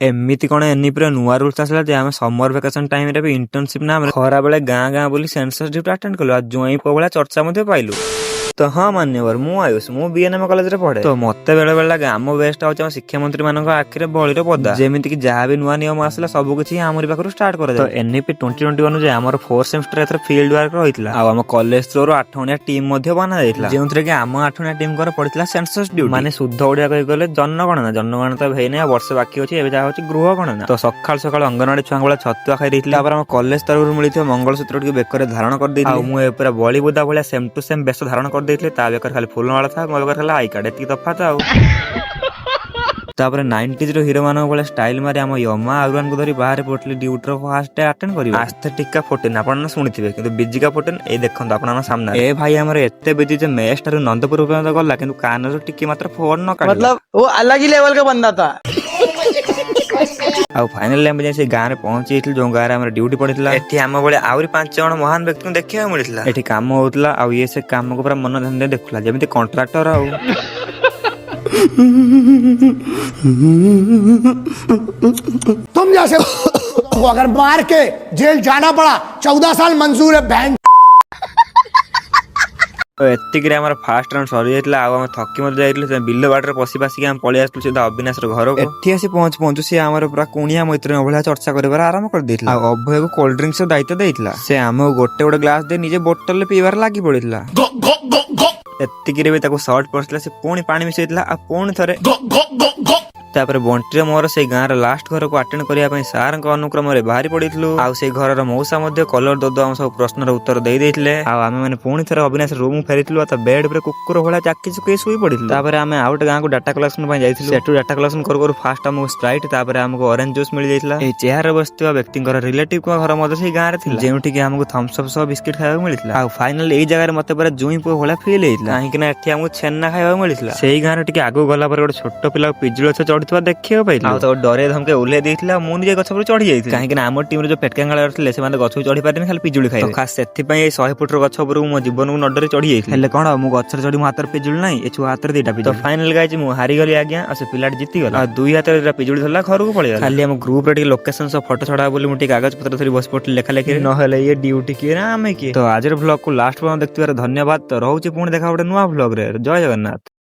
ଏମିତି କଣ ଏନିପିର ନୂଆ ରୁଲ୍ସ ଆସିଲା ଯେ ଆମେ ସମର ଭ୍ୟାକେସନ ଟାଇମରେ ବି ଇଣ୍ଟର୍ନସିପ ନାମରେ ଖରା ବେଳେ ଗାଁ ବୋଲି ସେନ୍ସସ୍ ଡ୍ୟୁଟି ଆଟେଣ୍ଡ କଲୁ। ଆଉ ଜ୍ୱାଇଁ ପୁଅ ଭଳିଆ ଚର୍ଚ୍ଚା ମଧ୍ୟ ପାଇଲୁ। ତ ହଁ ମାନ୍ୟବର, ମୁଁ ଆୟୁଷ, ମୁଁ ବିଏନଏମ କଲେଜରେ ପଢେ। ତ ମତେ ବେଳେ ବେଳେ ଲାଗେ ଆମ ବେଷ୍ଟ ହଉଛି ଆମ ଶିକ୍ଷାମନ୍ତ୍ରୀ ମାନଙ୍କ ଆଖିରେ ବଳିର ପଦା। ଯେମିତି କି ଯାହା ବି ନୂଆ ନିୟମ ଆସିଲା ସବୁ କିଛି ଆମରି ପାଖରୁ ଷ୍ଟାର୍ଟ କରାଯାଏ। ତ ଏନିପି 2021 ଯେ ଆମର 4th ସେମିଷ୍ଟର ଏଥର ଫିଲ୍ଡ ୱାର୍କ ରହିଥିଲା। ଆଉ ଆମ କଲେଜ ଥ୍ରୋରୁ 8 ଜଣିଆ ଟିମ୍ ମଧ୍ୟ ବନା ଯାଇଥିଲା, ଯେଉଁଥିରେ କି ଆମ 8 ଜଣିଆ ଟିମଙ୍କର ପଡିଥିଲା ସେନ୍ସସ୍ ଡ୍ୟୁଟି। ମାନେ ଶୁଦ୍ଧ ଓଡିଆ କହି ଗଲେ ଜନଗଣନା। ଜନଗଣନା ତ ହେଇନି, ଆଉ ବର୍ଷେ ବାକି ଅଛି। ଏବେ ଯାହା ହଉଛି ଗୃହ ଗଣନା। ତ ସକାଳୁ ସକାଳୁ ଅଙ୍ଗନବାଡି ଛୁଆଙ୍କ ଭଳିଆ ଛତୁଆ ଖାଇ ଦେଇଥିଲି। ତାପରେ ଆମ କଲେଜ ତରଫରୁ ମିଳିଥିବା ମଙ୍ଗଳସୂତ୍ର ଟିକେ ବେକରେ ଧାରଣ କରିଦେଇଥିଲି। ଆଉ ମୁଁ ଏ ପୁରା ବଳିବୁଦା ଭଳିଆ ସେମ୍ ଟୁ ସେମ୍ ବେଶ ଧାରଣ କରିଦେଇଥିଲି। ତା ବେକରେ ଖାଲି ଫୁଲ ମାଳ ଥାଏ, ମୋ ବେକରେ ଖାଲି ଆଇ କାର୍ଡ। ଏତିକି ତଫାତ ଆଉ। ତାପରେ 90s ର ହିରୋ ମାନଙ୍କ ଭଳିଆ ଷ୍ଟାଇଲ ମାରି ଆମ ୟମା ଆଉରାନକୁ ଧରି ବାହାରେ ପଡିଥିଲି ଡ୍ୟୁଟିର ଫାର୍ଷ୍ଟ ଡେ ଆଟେଣ୍ଡ କରିବା। ଆସ୍ଥେଟିକା 14 ଆପଣ ଶୁଣିଥିବେ, କିନ୍ତୁ ବିଜିକା 14 ଏଇ ଦେଖନ୍ତୁ ଆପଣଙ୍କ ସାମ୍ନାରେ। ଏ ଭାଇ ଆମର ଏତେ ବିଜି ଯେ ମେସ୍ ଠାରୁ ନନ୍ଦପୁର ପର୍ଯ୍ୟନ୍ତ ଗଲା, କିନ୍ତୁ କାନରୁ ଟିକେ ମାତ୍ର ଫୋନ ନ କାଢିଲା। मतलब वो अलग ही लेवल का बंदा था। ଆଉ ଫାଇନାଲି ଆମେ ଯାଇ ସେ ଗାଁରେ ପହଞ୍ଚି ଯାଇଥିଲୁ, ଯୋଉ ଗାଁରେ ଆମର ଡ୍ୟୁଟି ପଡିଥିଲା। ଏଠି ଆମ ଭଳିଆ ଆହୁରି 5 ଜଣ ମହାନ ବ୍ୟକ୍ତିଙ୍କୁ ଦେଖିବାକୁ ମିଳିଥିଲା। ଏଠି କାମ ହଉଥିଲା, ଆଉ ଇଏ ସେ କାମକୁ ପୁରା ମନ ଧ୍ୟାନ ଦେଇ ଦେଖୁଥିଲା, ଯେମିତି କଣ୍ଟ୍ରାକ୍ଟର। ଆଉ तुम जैसे को अगर मार के जेल जाना पड़ा 14 साल मंजूर है बहन। ଏତିକିରେ ଆମର ଫାଷ୍ଟ ରାଉଣ୍ଡ ସରିଯାଇଥିଲା। ଆଉ ଆମେ ଥକି ମଧ୍ୟ ଯାଇଥିଲୁ। ବିଲ ବାଟରେ ପଶି ପାସିକି ଆମେ ପଳେଇ ଆସିଥିଲୁ ସିଧା ଅବିନାଶର ଘରକୁ। ଏଠି ଆସି ପହଞ୍ଚୁ ସିଏ ଆମର ପୁରା କୁଣିଆ ମୈତ୍ରୀଙ୍କ ଭଳିଆ ଚର୍ଚ୍ଚା କରିବାର ଆରମ୍ଭ କରିଦେଇଥିଲା। ଆଉ ଅଭୟକୁ କୋଲ୍ଡ ଡ୍ରିଙ୍କସର ଦାୟିତ୍ୱ ଦେଇଥିଲା। ସେ ଆମକୁ ଗୋଟେ ଗ୍ଲାସ ଦେଇ ନିଜେ ବୋଟଲରେ ପିଇବାରେ ଲାଗି ପଡିଥିଲା। ଏତିକିରେ ବି ତାକୁ ସର୍ଟ ପଡିଥିଲା, ସେ ପୁଣି ପାଣି ମିଶେଇଥିଲା। ଆଉ ପୁଣି ଥରେ। ତାପରେ ବଣ୍ଟିର ମୋର ସେଇ ଗାଁର ଲାଷ୍ଟ ଘରକୁ ଆଟେଣ୍ଡ କରିବା ପାଇଁ ସାରଙ୍କ ଅନୁକ୍ରମରେ ବାହାରି ପଡିଥିଲୁ। ଆଉ ସେଇ ଘରର ମଉସା ମଧ୍ୟ କଲର ଦୋଦ ଆମ ସବୁ ପ୍ରଶ୍ନର ଉତ୍ତର ଦେଇ ଦେଇଥିଲେ। ଆଉ ଆମେ ମାନେ ପୁଣି ଥରେ ଅବିନାଶ ରୁମ୍ ଫେରିଥିଲୁ। ଆଉ ତା ବେଡ୍ ଉପରେ କୁକୁର ଭଳିଆ ଚାକି ଚୁକେଇ ଶୋଇ ପଡିଥିଲୁ। ତାପରେ ଆମେ ଆଉ ଗୋଟେ ଗାଁକୁ ଡାଟା କଲେକ୍ସନ ପାଇଁ ଯାଇଥିଲୁ। ସେଠୁ ଡାଟା କଲେକ୍ସନ କରୁ ଫାଷ୍ଟ ଆମକୁ ସ୍ପ୍ରାଇଟ୍, ତାପରେ ଆମକୁ ଅରେଞ୍ଜ ଜୁସ୍ ମିଳିଯାଇଥିଲା। ଏଇ ଚେୟାରରେ ବସିଥିବା ବ୍ୟକ୍ତିଙ୍କର ରିଲେଟିଭଙ୍କ ଘର ମଧ୍ୟ ସେଇ ଗାଁରେ ଥିଲା, ଯେଉଁଠିକି ଆମକୁ ଥମ୍ସଅପ୍ ସହ ବିସ୍କିଟ ଖାଇବାକୁ ମିଳିଥିଲା। ଆଉ ଫାଇନାଲି ଏଇ ଜାଗାରେ ମତେ ପୁରା ଜୁଇଁ ପୁଅ ଭଳିଆ ଫିଲ୍ ହେଇଥିଲା, କାହିଁକି ନା ଏଠି ଆମକୁ ଛେନା ଖାଇବାକୁ ମିଳିଥିଲା। ସେଇ ଗାଁରେ ଟିକେ ଆଗକୁ ଗଲା ପରେ ଗୋଟେ ଛୋଟ ପିଲା ପିଜୁଳି ଗଛ ଚଢିଥିବା ଦେଖିବାକୁ ପାଇଥିଲି। ଆଉ ତାକୁ ଡରେ ଧମକେ ଓହ୍ଲେଇ ଦେଇଥିଲା। ମୁଁ ନିଜେ ଗଛ ଉପରେ ଚଢି ଯାଇଥିଲି, କାହିଁକି ନା ଆମ ଟିମରେ ଯୋଉ ପେଟକାଙ୍ଗାଳ ଥିଲେ ସେମାନେ ଗଛକୁ ଚଢି ପାରିନି, ଖାଲି ପିଜୁଳି ଖାଇବେ। ଖାସ୍ ସେଥିପାଇଁ ଏଇ 100 ଫୁଟର ଗଛ ଉପରକୁ ମୋ ଜୀବନକୁ ନଡରେ ଚଢି ଯାଇଥିଲି। ହେଲେ କଣ ମୁଁ ଗଛରେ ଚଢି ମୋ ହାତରେ ପିଜୁଳି ନାହିଁ, ଏ ଛୁଆ ହାତରେ 2ଟା ପିଜୁଳି। ତ ଫାଇନାଲ ଗାଇଛି ମୁଁ ହାରିଗଲି ଆଜ୍ଞା, ଆଉ ସେ ପିଲାଟି ଜିତିଗଲା। ଆଉ 2 ହାତରେ 2ଟା ପିଜୁଳି ଧରିଲା, ଘରକୁ ପଳେଇଗଲା। ଖାଲି ଆମ ଗ୍ରୁପରେ ଟିକେ ଲୋକେସନ ସହ ଫଟୋ ଛଡା ବୋଲି ମୁଁ ଟିକେ କାଗଜ ପତ୍ର ଧରି ବସି ପଡିଥିଲି ଲେଖା ଲେଖିରେ। ନହେଲେ ଇଏ ଡ୍ୟୁଟି କିଏ ନା ଆମେ କିଏ। ତ ଆଜିର ଭ୍ଲଗକୁ ଲାଷ୍ଟ ପର୍ଯ୍ୟନ୍ତ ଦେଖିଥିବାରୁ ଧନ୍ୟବାଦ। ତ ରହୁଛି, ପୁଣି ଦେଖା ଗୋଟେ ନୂଆ ଭ୍ଲଗରେ। ଜୟ ଜଗନ୍ନାଥ।